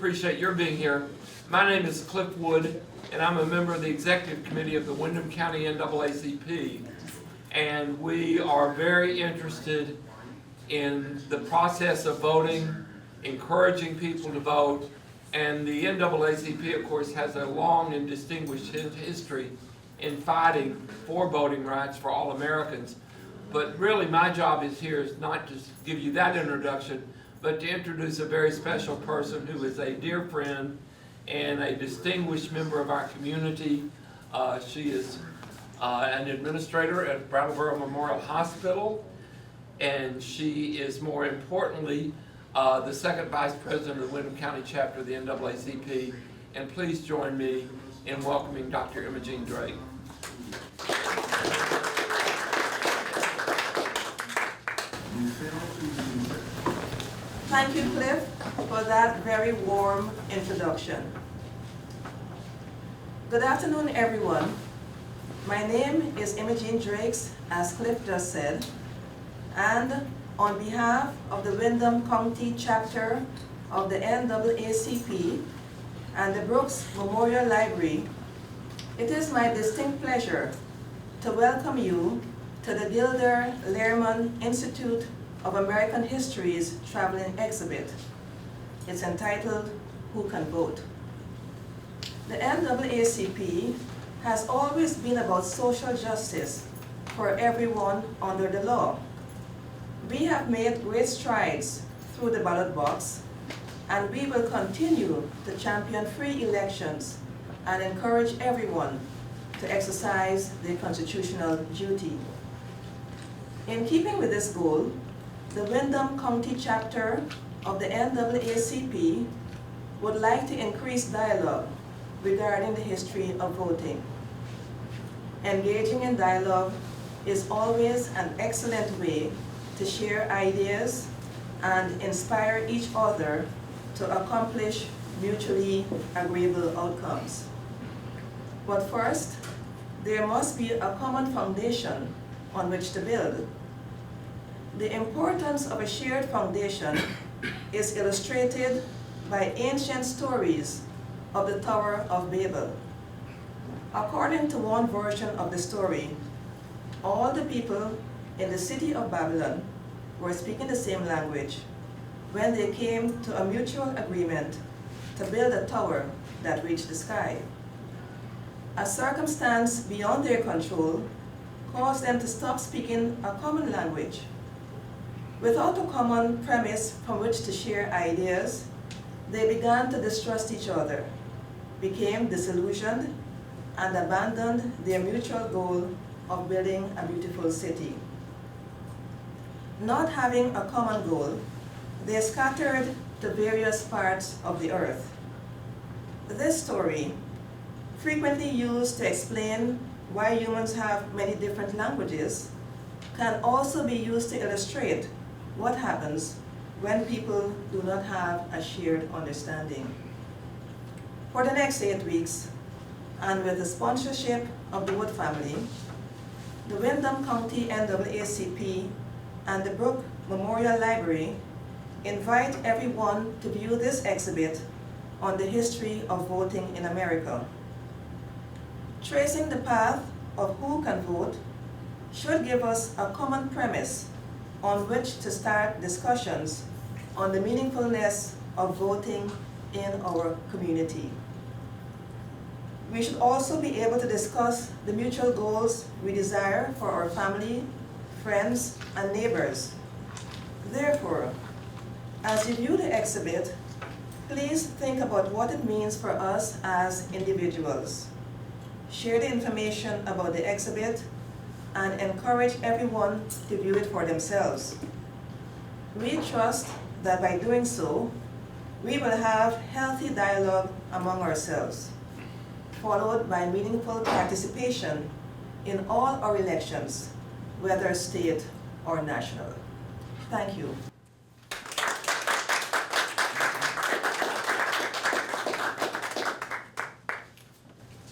appreciate your being here. My name is Cliff Wood, and I'm a member of the Executive Committee of the Windham County NAACP. And we are very interested in the process of voting, encouraging people to vote. And the NAACP, of course, has a long and distinguished history in fighting for voting rights for all Americans. But really, my job here is not just give you that introduction, but to introduce a very special person who is a dear friend and a distinguished member of our community. She is an administrator at Brattleboro Memorial Hospital, and she is, more importantly, the second vice president of the Windham County chapter of the NAACP. And please join me in welcoming Dr. Imogene Drake. Thank you, Cliff, for that very warm introduction. Good afternoon, everyone. My name is Imogene Drake, as Cliff just said, and on behalf of the Windham County chapter of the NAACP and the Brooks Memorial Library, it is my distinct pleasure to welcome you to the Gilder Lehrman Institute of American History's traveling exhibit. It's entitled, Who Can Vote? The NAACP has always been about social justice for everyone under the law. We have made great strides through the ballot box, and we will continue to champion free elections and encourage everyone to exercise their constitutional duty. In keeping with this goal, the Windham County chapter of the NAACP would like to increase dialogue regarding the history of voting. Engaging in dialogue is always an excellent way to share ideas and inspire each other to accomplish mutually agreeable outcomes. But first, there must be a common foundation on which to build. The importance of a shared foundation is illustrated by ancient stories of the Tower of Babel. According to one version of the story, all the people in the city of Babylon were speaking the same language when they came to a mutual agreement to build a tower that reached the sky. A circumstance beyond their control caused them to stop speaking a common language. Without a common premise from which to share ideas, they began to distrust each other, became disillusioned, and abandoned their mutual goal of building a beautiful city. Not having a common goal, they scattered to various parts of the earth. This story, frequently used to explain why humans have many different languages, can also be used to illustrate what happens when people do not have a shared understanding. For the next 8 weeks, and with the sponsorship of the Wood family, the Windham County NAACP and the Brooks Memorial Library invite everyone to view this exhibit on the history of voting in America. Tracing the path of who can vote should give us a common premise on which to start discussions on the meaningfulness of voting in our community. We should also be able to discuss the mutual goals we desire for our family, friends, and neighbors. Therefore, as you view the exhibit, please think about what it means for us as individuals. Share the information about the exhibit and encourage everyone to view it for themselves. We trust that by doing so, we will have healthy dialogue among ourselves, followed by meaningful participation in all our elections, whether state or national. Thank you.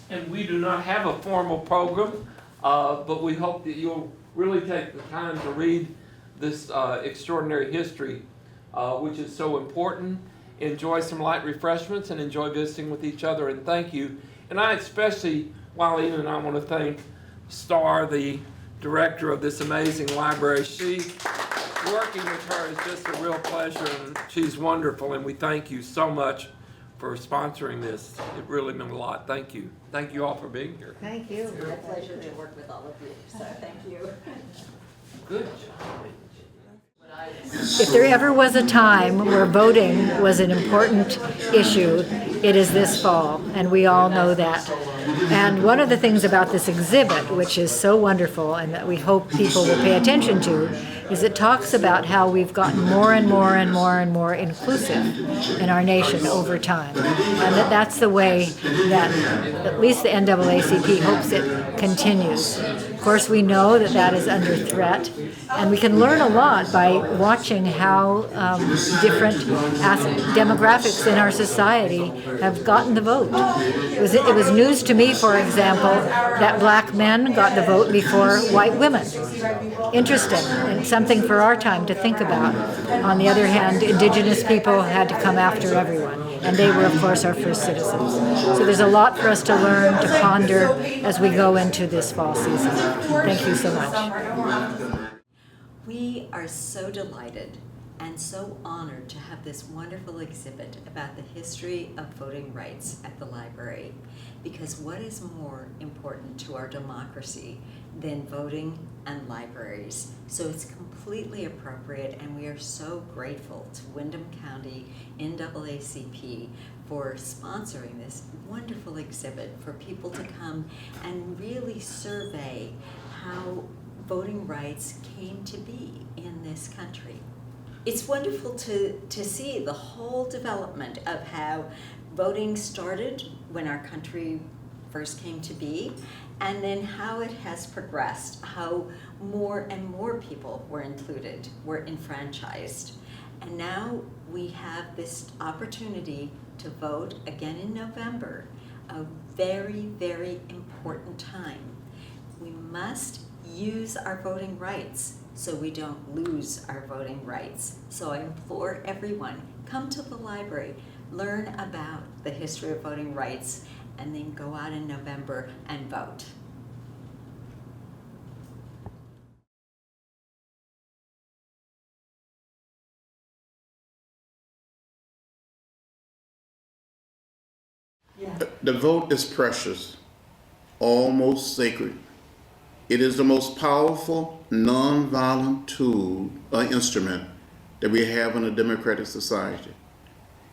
And we do not have a formal program, but we hope that you'll really take the time to read this extraordinary history, which is so important enjoy some light refreshments and enjoy visiting with each other, and thank you. And I especially, Wileen and I want to thank Star, the director of this amazing library. Working with her is just a real pleasure, and she's wonderful, and we thank you so much for sponsoring this. It really meant a lot. Thank you. Thank you all for being here. Thank you. It's a pleasure to work with all of you, so thank you. Good job. If there ever was a time where voting was an important issue, it is this fall, and we all know that. And one of the things about this exhibit, which is so wonderful and that we hope people will pay attention to, is it talks about how we've gotten more and more and more and more inclusive in our nation over time. And that's the way that at least the NAACP hopes it continues. Of course, we know that that is under threat, and we can learn a lot by watching how different demographics in our society have gotten the vote. It was news to me, for example, that black men got the vote before white women. Interesting, and something for our time to think about. On the other hand, Indigenous people had to come after everyone, and they were, of course, our first citizens. So there's a lot for us to learn, to ponder as we go into this fall season. Thank you so much. We are so delighted and so honored to have this wonderful exhibit about the history of voting rights at the library, because what is more important to our democracy than voting and libraries? So it's completely appropriate, and we are so grateful to Windham County NAACP for sponsoring this wonderful exhibit for people to come and really survey how voting rights came to be in this country. It's wonderful to see the whole development of how voting started when our country first came to be, and then how it has progressed, how more and more people were included, were enfranchised. And now we have this opportunity to vote again in November, a very, very important time. We must use our voting rights so we don't lose our voting rights. So I implore everyone, come to the library, learn about the history of voting rights, and then go out in November and vote. The vote is precious, almost sacred. It is the most powerful, non-violent tool or instrument that we have in a democratic society.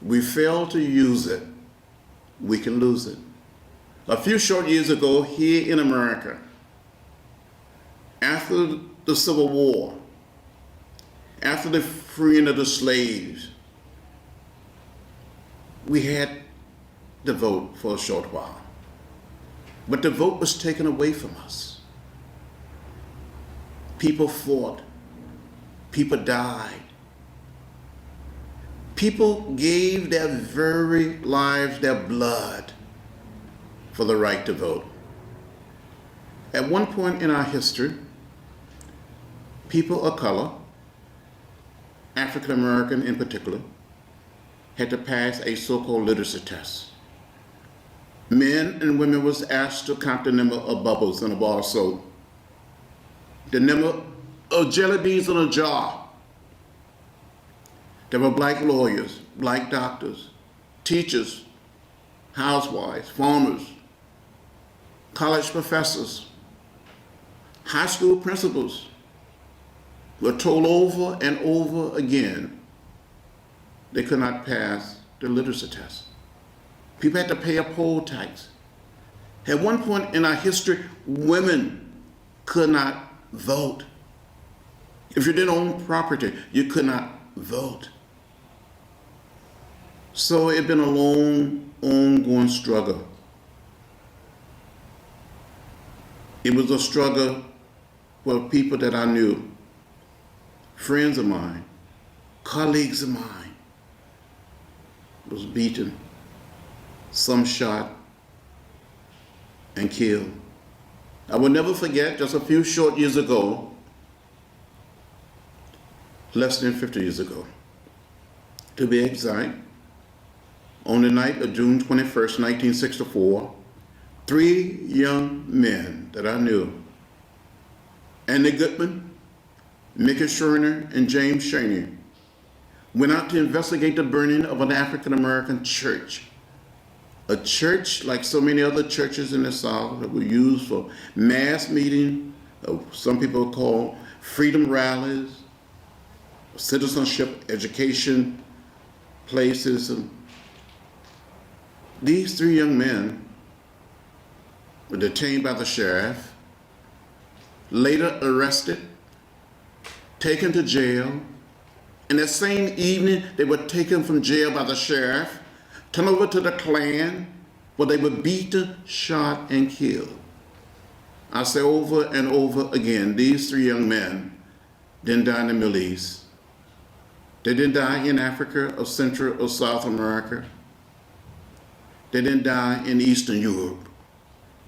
We fail to use it, we can lose it. A few short years ago, here in America, after the Civil War, after the freeing of the slaves, we had the vote for a short while. But the vote was taken away from us. People fought. People died. People gave their very lives, their blood, for the right to vote. At one point in our history, people of color, African American in particular, had to pass a so-called literacy test. Men and women was asked to count the number of bubbles in a bar of soap, the number of jelly beans in a jar. There were black lawyers, black doctors, teachers, housewives, farmers, college professors, high school principals were told over and over again they could not pass the literacy test. People had to pay a poll tax. At one point in our history, women could not vote. If you didn't own property, you could not vote. So it's been a long, ongoing struggle. It was a struggle for people that I knew, friends of mine, colleagues of mine, was beaten, some shot and killed. I will never forget, just a few short years ago, less than 50 years ago, to be exact, on the night of June 21st, 1964, 3 young men that I knew, Andy Goodman, Mickey Schreiner, and James Shaney, went out to investigate the burning of an African American church. A church like so many other churches in the South that were used for mass meeting, some people call freedom rallies, citizenship, education places. And these 3 young men were detained by the sheriff, later arrested, taken to jail, and that same evening they were taken from jail by the sheriff, turned over to the Klan, where they were beaten, shot, and killed. I say over and over again, these 3 young men didn't die in the Middle East. They didn't die in Africa or Central or South America. They didn't die in Eastern Europe.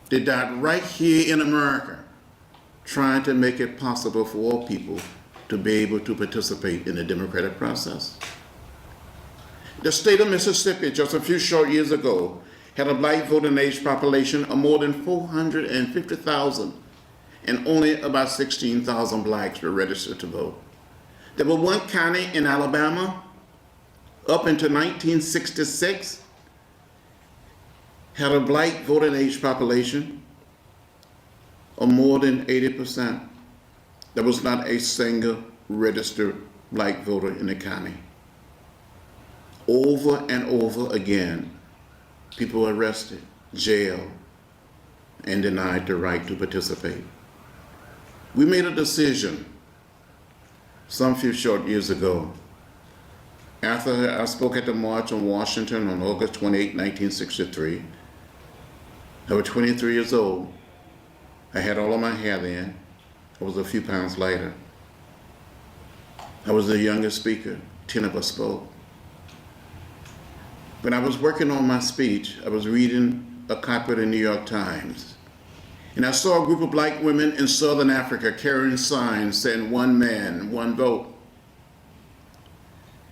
They died right here in America, trying to make it possible for all people to be able to participate in the democratic process. The state of Mississippi, just a few short years ago, had a black voting age population of more than 450,000, and only about 16,000 blacks were registered to vote. There was one county in Alabama, up until 1966, had a black voting age population of more than 80%. There was not a single registered black voter in the county. Over and over again, people were arrested, jailed, and denied the right to participate. We made a decision some few short years ago. After I spoke at the March on Washington on August 28, 1963, I was 23 years old. I had all of my hair then. I was a few pounds lighter. I was the youngest speaker. 10 of us spoke. When I was working on my speech, I was reading a copy of the New York Times. And I saw a group of black women in Southern Africa carrying signs saying, "One man, one vote."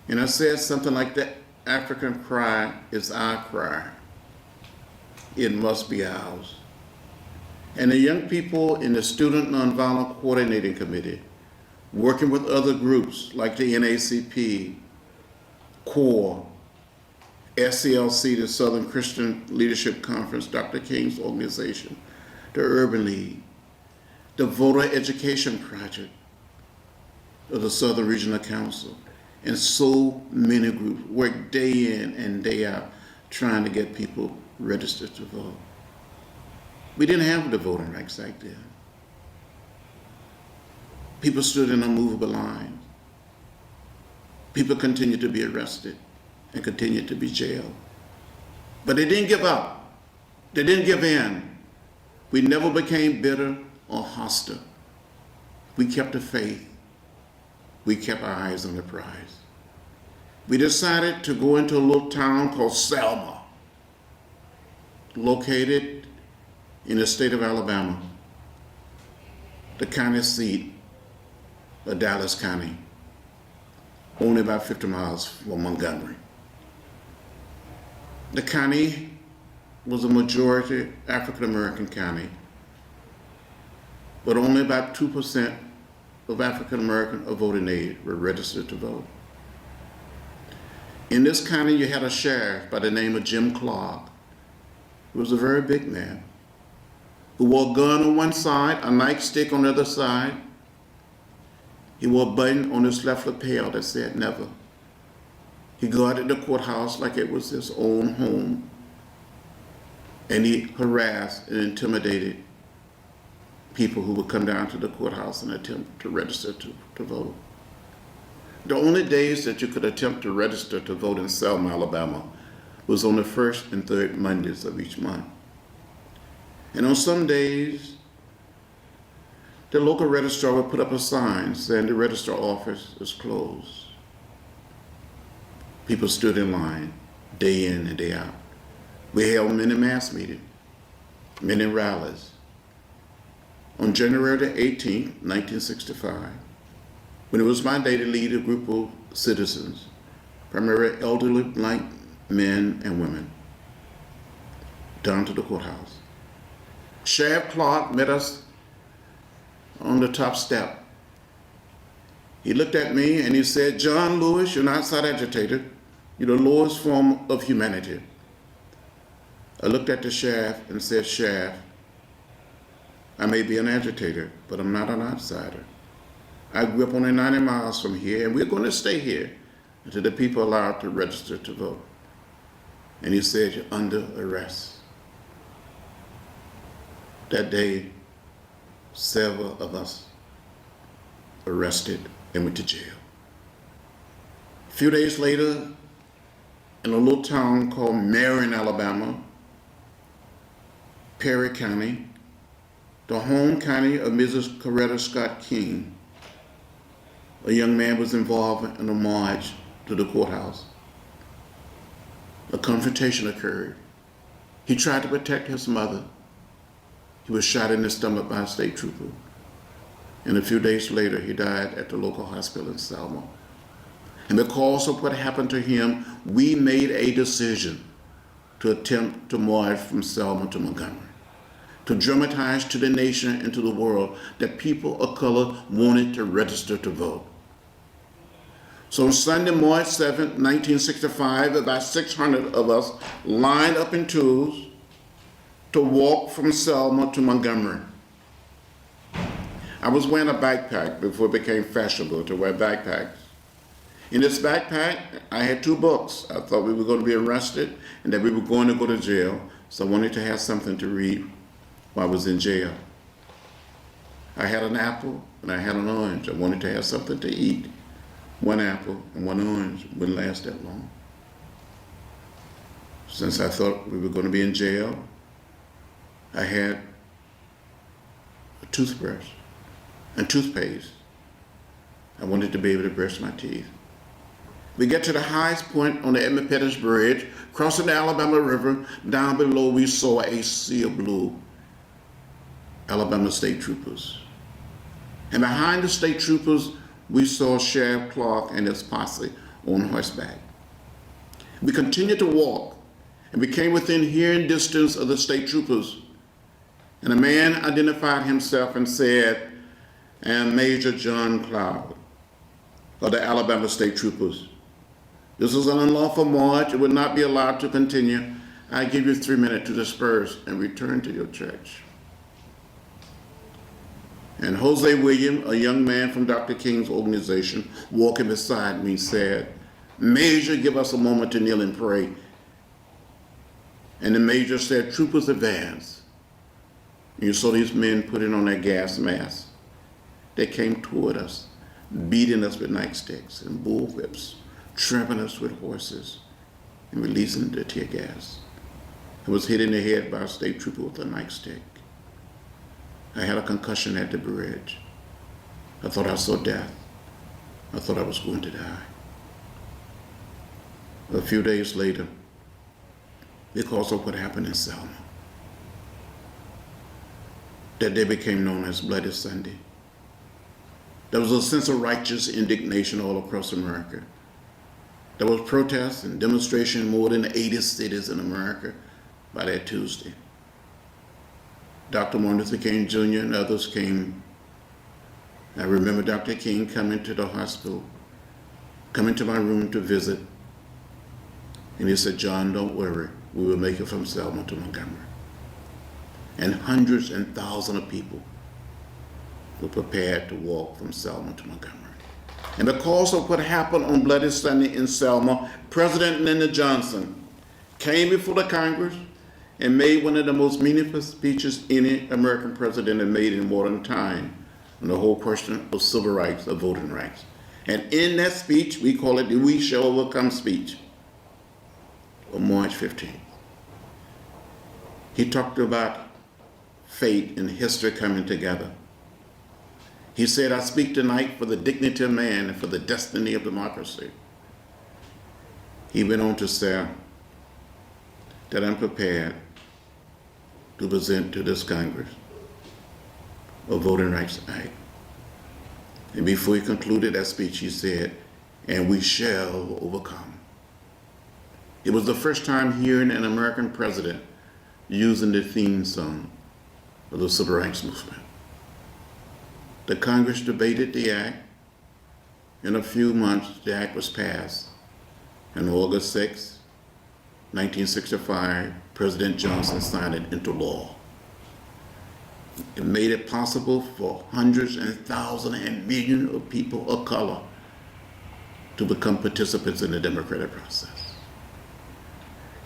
And I said something like, "The African cry is our cry. It must be ours." And the young people in the Student Nonviolent Coordinating Committee, working with other groups like the NAACP, CORE, SCLC, the Southern Christian Leadership Conference, Dr. King's organization, the Urban League, the Voter Education Project of the Southern Regional Council, and so many groups work day in and day out trying to get people registered to vote. We didn't have the voting rights back then. People stood in unmovable lines. People continued to be arrested and continued to be jailed. But they didn't give up. They didn't give in. We never became bitter or hostile. We kept the faith. We kept our eyes on the prize. We decided to go into a little town called Selma, located in the state of Alabama, the county seat of Dallas County, only about 50 miles from Montgomery. The county was a majority African American county, but only about 2% of African American of voting age were registered to vote. In this county, you had a sheriff by the name of Jim Crow, who was a very big man, who wore a gun on one side, a nightstick on the other side. He wore a button on his left lapel that said "never." He guarded the courthouse like it was his own home. And he harassed and intimidated people who would come down to the courthouse and attempt to register to vote. The only days that you could attempt to register to vote in Selma, Alabama, was on the first and third Mondays of each month. And on some days, the local registrar would put up a sign saying the registrar office is closed. People stood in line day in and day out. We held many mass meetings, many rallies. On January the 18th, 1965, when it was my day to lead a group of citizens, primarily elderly black men and women, down to the courthouse. Sheriff Clark met us on the top step. He looked at me and he said, "John Lewis, you're an outside agitator. You're the lowest form of humanity." I looked at the sheriff and said, "Sheriff, I may be an agitator, but I'm not an outsider. I grew up only 90 miles from here, and we're going to stay here until the people are allowed to register to vote." And he said, "You're under arrest." That day, several of us arrested and went to jail. A few days later, in a little town called Marion, Alabama, Perry County, the home county of Mrs. Coretta Scott King, a young man was involved in a march to the courthouse. A confrontation occurred. He tried to protect his mother. He was shot in the stomach by a state trooper. And a few days later, he died at the local hospital in Selma. And because of what happened to him, we made a decision to attempt to march from Selma to Montgomery, to dramatize to the nation and to the world that people of color wanted to register to vote. So on Sunday, March 7th, 1965, about 600 of us lined up in twos to walk from Selma to Montgomery. I was wearing a backpack before it became fashionable to wear backpacks. In this backpack, I had 2 books. I thought we were going to be arrested and that we were going to go to jail, so I wanted to have something to read while I was in jail. I had an apple and I had an orange. I wanted to have something to eat. 1 apple and 1 orange wouldn't last that long. Since I thought we were going to be in jail, I had a toothbrush and toothpaste. I wanted to be able to brush my teeth. We get to the highest point on the Edmund Pettus Bridge, crossing the Alabama River. Down below we saw a sea of blue, Alabama state troopers. And behind the state troopers, we saw Sheriff Clark and his posse on horseback. We continued to walk, and we came within hearing distance of the state troopers. And a man identified himself and said, "I am Major John Cloud of the Alabama State Troopers. This is an unlawful march. It would not be allowed to continue. I give you 3 minutes to disperse and return to your church." And Jose William, a young man from Dr. King's organization, walking beside me, said, "Major, give us a moment to kneel and pray." And the major said, "Troopers, advance." And you saw these men putting on their gas masks. They came toward us, beating us with nightsticks and bullwhips, trampling us with horses, and releasing the tear gas. I was hit in the head by a state trooper with a nightstick. I had a concussion at the bridge. I thought I saw death. I thought I was going to die. A few days later, because of what happened in Selma, that day became known as Bloody Sunday. There was a sense of righteous indignation all across America. There was protests and demonstration in more than 80 cities in America by that Tuesday. Dr. Martin Luther King Jr. and others came. I remember Dr. King coming to the hospital, coming to my room to visit, and he said, "John, don't worry, we will make it from Selma to Montgomery." And hundreds and thousands of people were prepared to walk from Selma to Montgomery. And because of what happened on Bloody Sunday in Selma, President Lyndon Johnson came before the Congress and made one of the most meaningful speeches any American president had made in modern time on the whole question of civil rights, of voting rights. And in that speech, we call it the "We Shall Overcome" speech on March 15th. He talked about fate and history coming together. He said, "I speak tonight for the dignity of man and for the destiny of democracy." He went on to say that I'm prepared to present to this Congress a Voting Rights Act. And before he concluded that speech, he said, "And we shall overcome." It was the first time hearing an American president using the theme song of the Civil Rights Movement. The Congress debated the act. In a few months, the act was passed. On August 6, 1965, President Johnson signed it into law. It made it possible for hundreds and thousands and millions of people of color to become participants in the democratic process.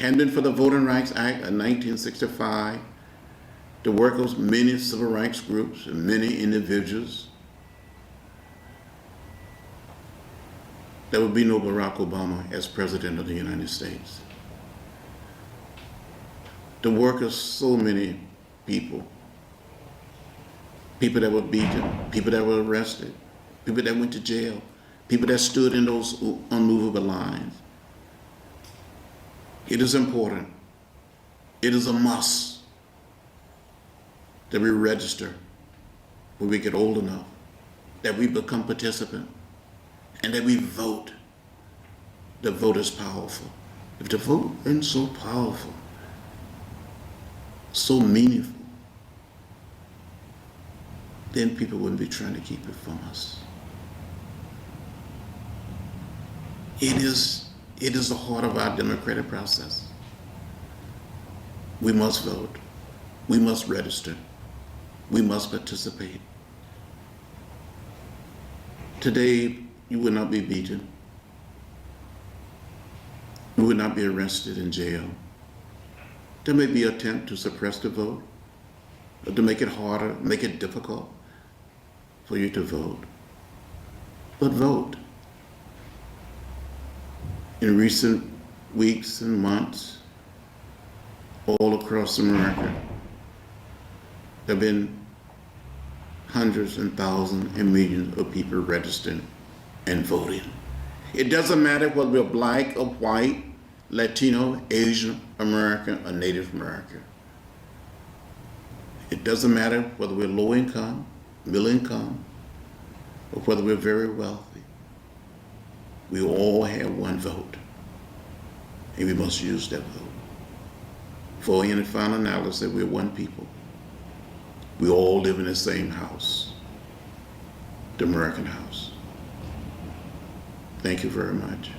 Had it been for the Voting Rights Act of 1965, the work of many civil rights groups and many individuals, there would be no Barack Obama as President of the United States. The work of so many people that were beaten, people that were arrested, people that went to jail, people that stood in those unmovable lines. It is important, it is a must that we register when we get old enough, that we become participants, and that we vote. The vote is powerful. If the vote isn't so powerful, so meaningful, then people wouldn't be trying to keep it from us. It is the heart of our democratic process. We must vote. We must register. We must participate. Today, you will not be beaten. You will not be arrested in jail. There may be an attempt to suppress the vote, or to make it harder, make it difficult for you to vote. But vote. In recent weeks and months, all across America, there have been hundreds and thousands and millions of people registered and voting. It doesn't matter whether we're black or white, Latino, Asian American, or Native American. It doesn't matter whether we're low income, middle income, or whether we're very wealthy. We all have one vote, and we must use that vote. For in the final analysis, we're one people. We all live in the same house, the American house. Thank you very much.